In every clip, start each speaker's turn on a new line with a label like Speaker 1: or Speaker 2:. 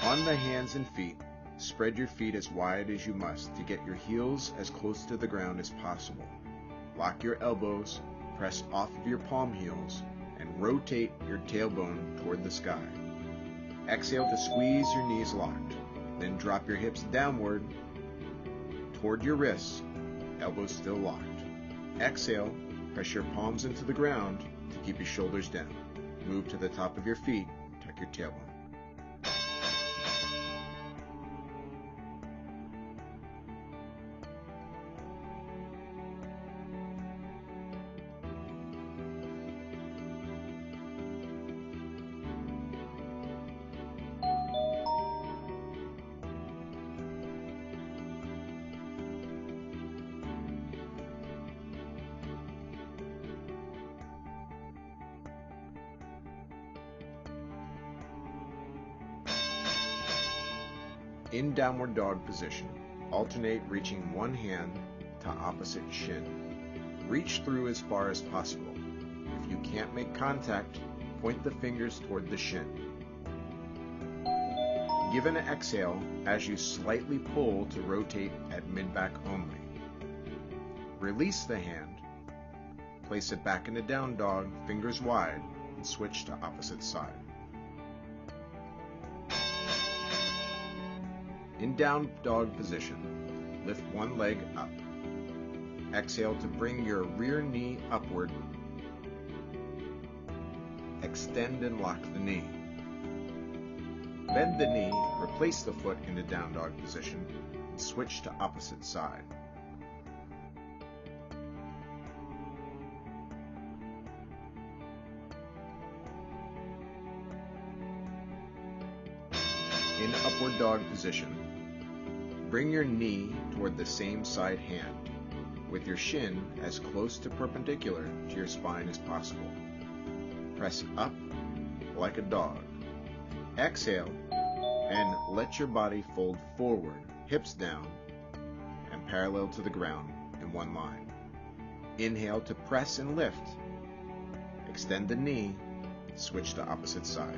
Speaker 1: On the hands and feet, spread your feet as wide as you must to get your heels as close to the ground as possible. Lock your elbows, press off of your palm heels, and rotate your tailbone toward the sky. Exhale to squeeze your knees locked. Then drop your hips downward toward your wrists, elbows still locked. Exhale, press your palms into the ground to keep your shoulders down. Move to the top of your feet, tuck your tailbone. In downward dog position, alternate reaching one hand to opposite shin. Reach through as far as possible. If you can't make contact, point the fingers toward the shin. Give an exhale as you slightly pull to rotate at mid-back only. Release the hand. Place it back into down dog, fingers wide, and switch to opposite side. In down dog position, lift one leg up. Exhale to bring your rear knee upward. Extend and lock the knee. Bend the knee, replace the foot into down dog position, and switch to opposite side. In upward dog position, bring your knee toward the same side hand, with your shin as close to perpendicular to your spine as possible. Press up like a dog. Exhale and let your body fold forward, hips down, and parallel to the ground in one line. Inhale to press and lift. Extend the knee, switch to opposite side.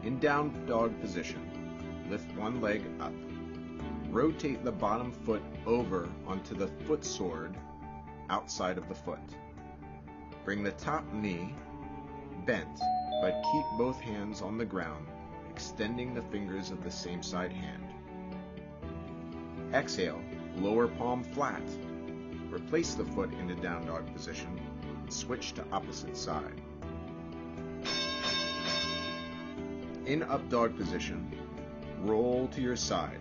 Speaker 1: In down dog position, lift one leg up. Rotate the bottom foot over onto the foot sword outside of the foot. Bring the top knee bent, but keep both hands on the ground, extending the fingers of the same side hand. Exhale, lower palm flat. Replace the foot into down dog position, and switch to opposite side. In up dog position, roll to your side.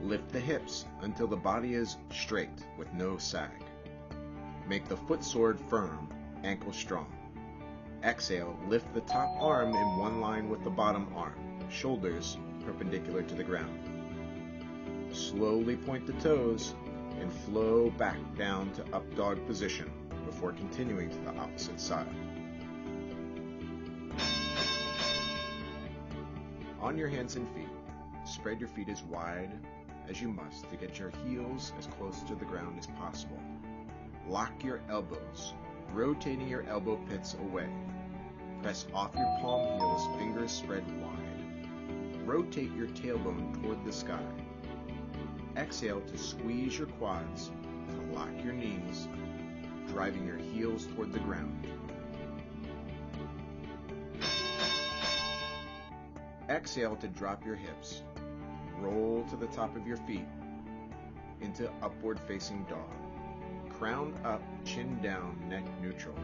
Speaker 1: Lift the hips until the body is straight with no sag. Make the foot sword firm, ankle strong. Exhale, lift the top arm in one line with the bottom arm, shoulders perpendicular to the ground. Slowly point the toes and flow back down to up dog position before continuing to the opposite side. On your hands and feet, spread your feet as wide as you must to get your heels as close to the ground as possible. Lock your elbows, rotating your elbow pits away. Press off your palm heels, fingers spread wide. Rotate your tailbone toward the sky. Exhale to squeeze your quads, to lock your knees, driving your heels toward the ground. Exhale to drop your hips. Roll to the top of your feet into upward facing dog. Crown up, chin down, neck neutral.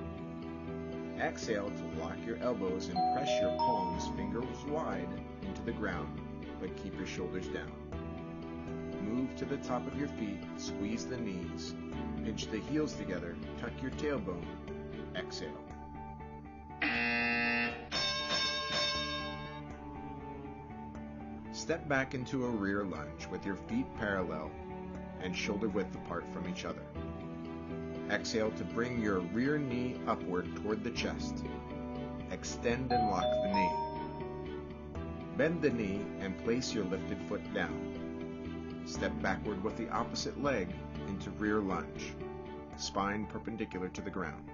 Speaker 1: Exhale to lock your elbows and press your palms, fingers wide, into the ground, but keep your shoulders down. Move to the top of your feet, squeeze the knees, pinch the heels together, tuck your tailbone, exhale. Step back into a rear lunge with your feet parallel and shoulder width apart from each other. Exhale to bring your rear knee upward toward the chest. Extend and lock the knee. Bend the knee and place your lifted foot down. Step backward with the opposite leg into rear lunge, spine perpendicular to the ground.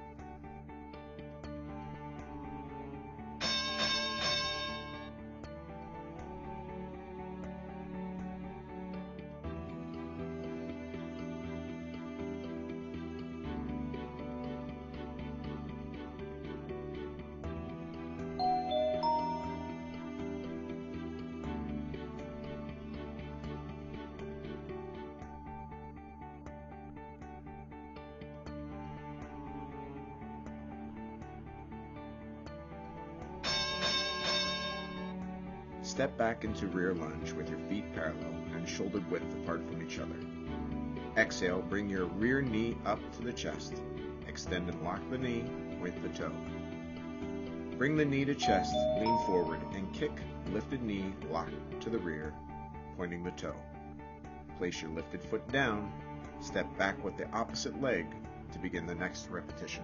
Speaker 1: Step back into rear lunge with your feet parallel and shoulder width apart from each other. Exhale, bring your rear knee up to the chest. Extend and lock the knee, point the toe. Bring the knee to chest, lean forward, and kick lifted knee locked to the rear, pointing the toe. Place your lifted foot down, step back with the opposite leg to begin the next repetition.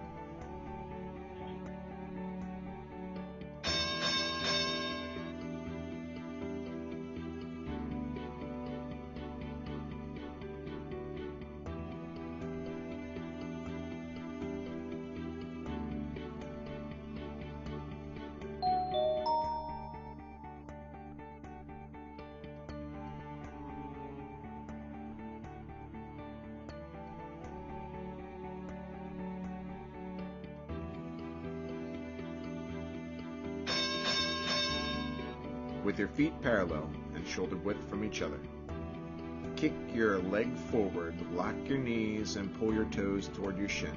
Speaker 1: With your feet parallel and shoulder width from each other. Kick your leg forward, lock your knees, and pull your toes toward your shin.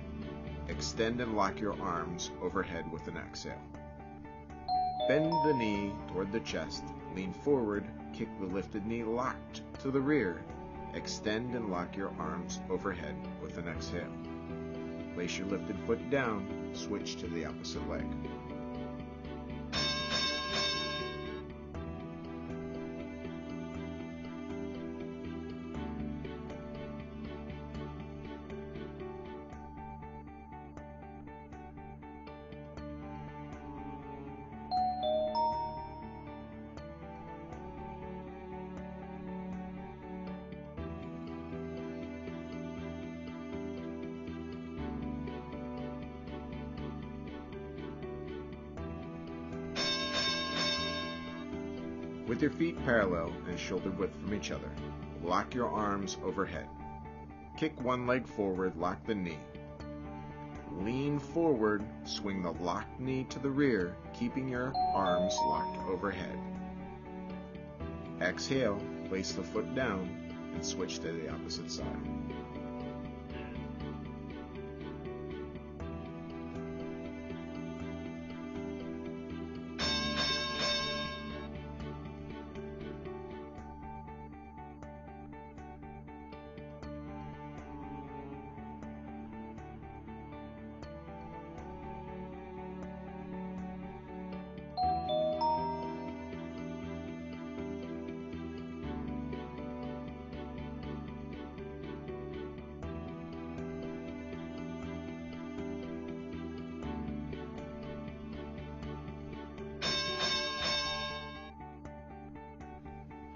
Speaker 1: Extend and lock your arms overhead with an exhale. Bend the knee toward the chest, lean forward, kick the lifted knee locked to the rear. Extend and lock your arms overhead with an exhale. Place your lifted foot down, switch to the opposite leg. With your feet parallel and shoulder width from each other, lock your arms overhead. Kick one leg forward, lock the knee. Lean forward, swing the locked knee to the rear, keeping your arms locked overhead. Exhale, place the foot down, and switch to the opposite side.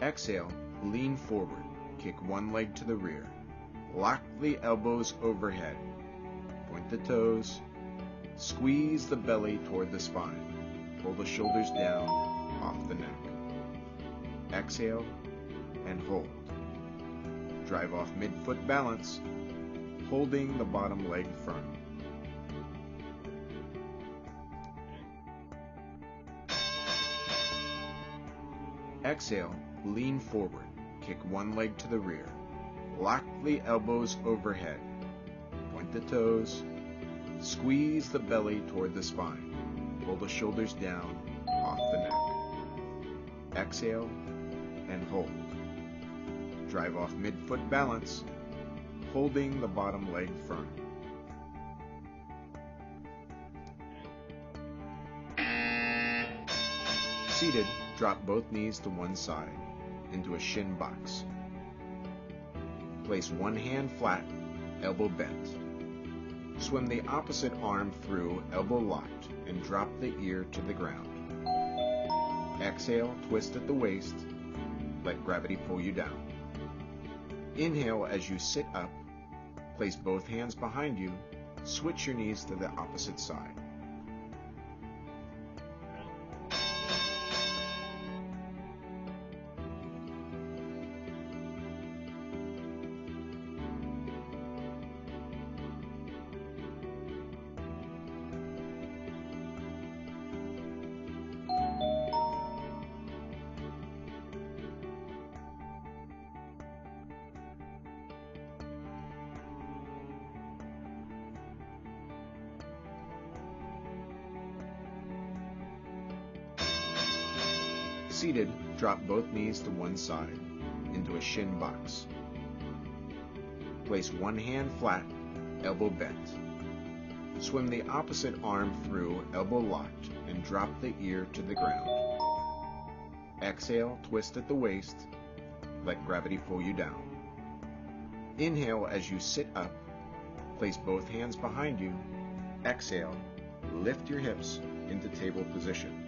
Speaker 1: Exhale, lean forward, kick one leg to the rear. Lock the elbows overhead. Point the toes. Squeeze the belly toward the spine. Pull the shoulders down off the neck. Exhale and hold. Drive off mid-foot balance, holding the bottom leg firm. Exhale, lean forward, kick one leg to the rear. Lock the elbows overhead. Point the toes. Squeeze the belly toward the spine. Pull the shoulders down off the neck. Exhale and hold. Drive off mid-foot balance, holding the bottom leg firm. Seated, drop both knees to one side. into a shin box. Place one hand flat, elbow bent. Swim the opposite arm through, elbow locked, and drop the ear to the ground. Exhale, twist at the waist. Let gravity pull you down. Inhale as you sit up. Place both hands behind you. Switch your knees to the opposite side. Seated, drop both knees to one side into a shin box. Place one hand flat, elbow bent. Swim the opposite arm through, elbow locked, and drop the ear to the ground. Exhale, twist at the waist. Let gravity pull you down. Inhale as you sit up. Place both hands behind you. Exhale, lift your hips into table position.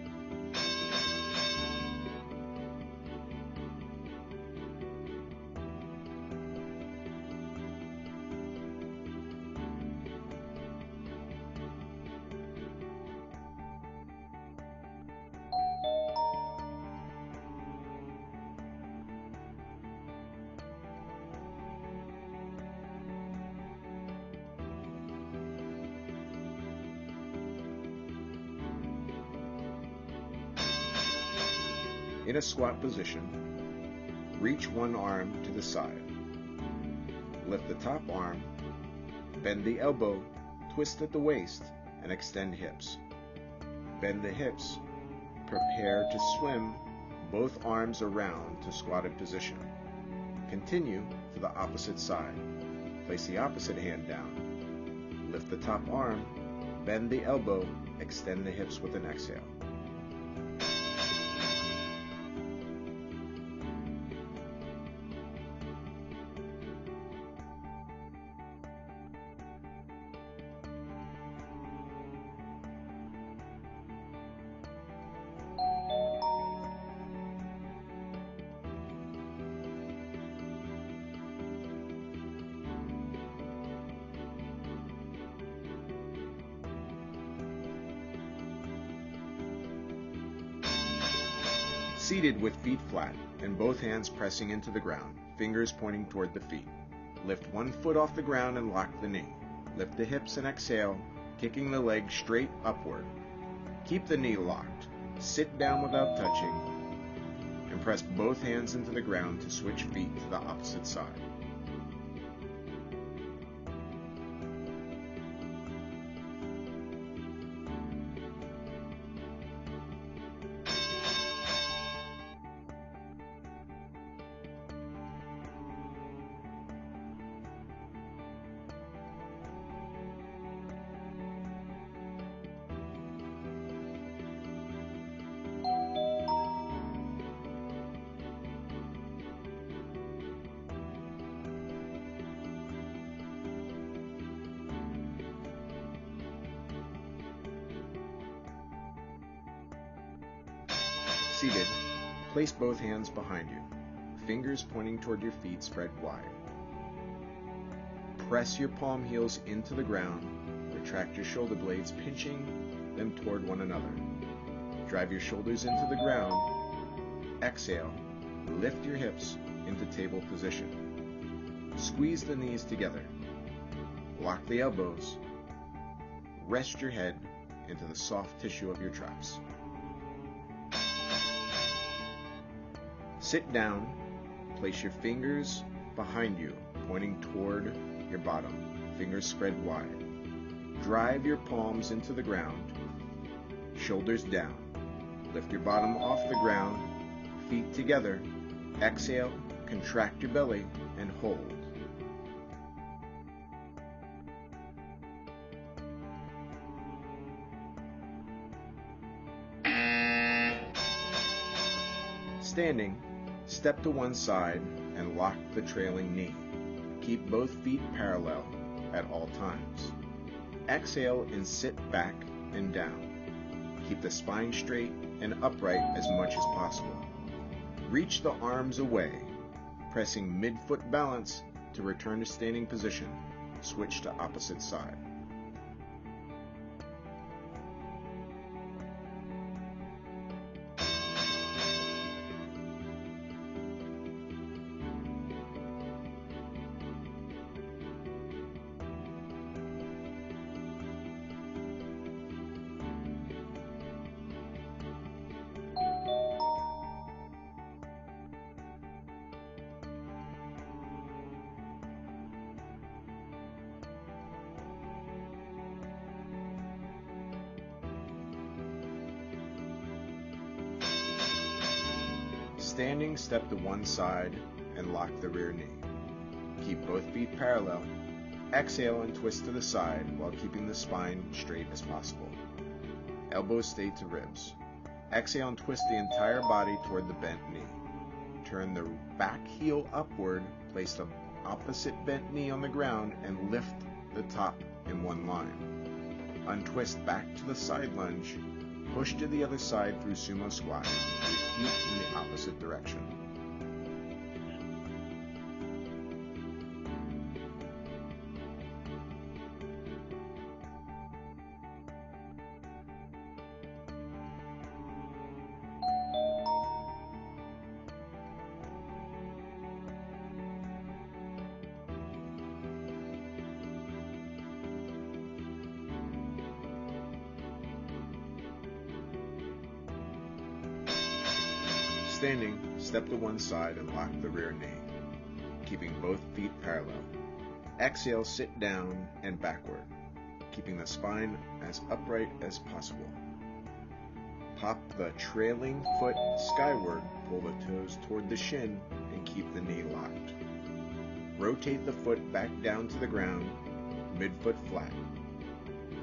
Speaker 1: In a squat position, reach one arm to the side. Lift the top arm, bend the elbow, twist at the waist, and extend hips. Bend the hips. Prepare to swim both arms around to squatted position. Continue to the opposite side. Place the opposite hand down. Lift the top arm, bend the elbow, extend the hips with an exhale. Seated with feet flat and both hands pressing into the ground, fingers pointing toward the feet. Lift one foot off the ground and lock the knee. Lift the hips and exhale, kicking the leg straight upward. Keep the knee locked. Sit down without touching and press both hands into the ground to switch feet to the opposite side. Seated, place both hands behind you, fingers pointing toward your feet spread wide. Press your palm heels into the ground, retract your shoulder blades, pinching them toward one another. Drive your shoulders into the ground. Exhale, lift your hips into table position. Squeeze the knees together. Lock the elbows. Rest your head into the soft tissue of your traps. Sit down, place your fingers behind you, pointing toward your bottom, fingers spread wide. Drive your palms into the ground, shoulders down. Lift your bottom off the ground, feet together. Exhale, contract your belly, and hold. Standing, Step to one side and lock the trailing knee. Keep both feet parallel at all times. Exhale and sit back and down. Keep the spine straight and upright as much as possible. Reach the arms away, pressing mid-foot balance to return to standing position. Switch to opposite side. Standing, step to one side and lock the rear knee. Keep both feet parallel. Exhale and twist to the side while keeping the spine straight as possible. Elbows stay to ribs. Exhale and twist the entire body toward the bent knee. Turn the back heel upward, place the opposite bent knee on the ground, and lift the top in one line. Untwist back to the side lunge. Push to the other side through sumo squat. Repeat in the opposite direction. Standing, step to one side and lock the rear knee, keeping both feet parallel. Exhale, sit down and backward, keeping the spine as upright as possible. Pop the trailing foot skyward, pull the toes toward the shin, and keep the knee locked. Rotate the foot back down to the ground, midfoot flat.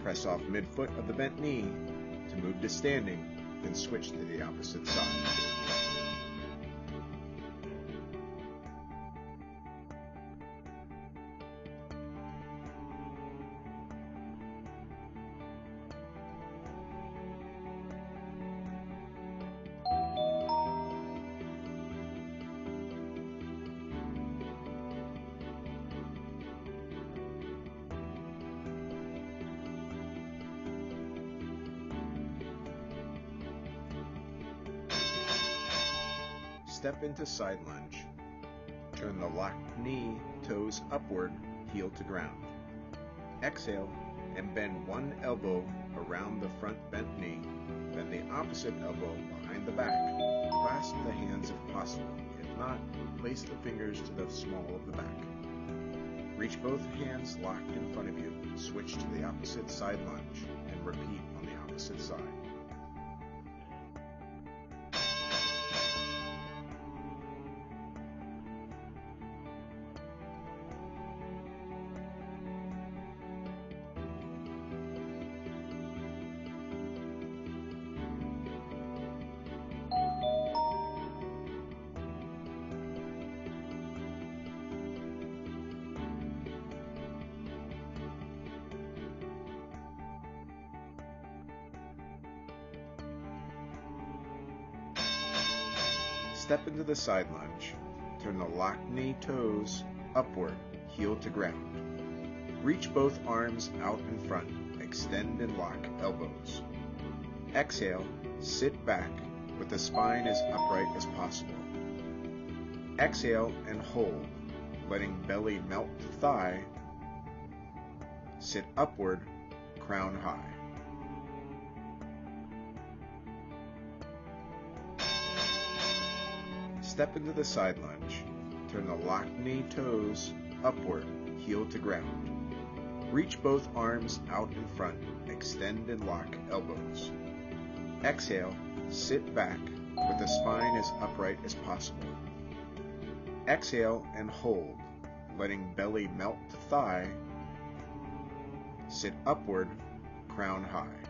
Speaker 1: Press off midfoot of the bent knee to move to standing, then switch to the opposite side. Step into side lunge. Turn the locked knee, toes upward, heel to ground. Exhale and bend one elbow around the front bent knee, then the opposite elbow behind the back. Clasp the hands if possible. If not, place the fingers to the small of the back. Reach both hands locked in front of you. Switch to the opposite side lunge and repeat on the opposite side. Step into the side lunge. Turn the locked knee, toes upward, heel to ground. Reach both arms out in front. Extend and lock elbows. Exhale, sit back with the spine as upright as possible. Exhale and hold, letting belly melt to thigh. Sit upward, crown high. Step into the side lunge. Turn the locked knee, toes upward, heel to ground. Reach both arms out in front. Extend and lock elbows. Exhale, sit back with the spine as upright as possible. Exhale and hold, letting belly melt to thigh. Sit upward, crown high.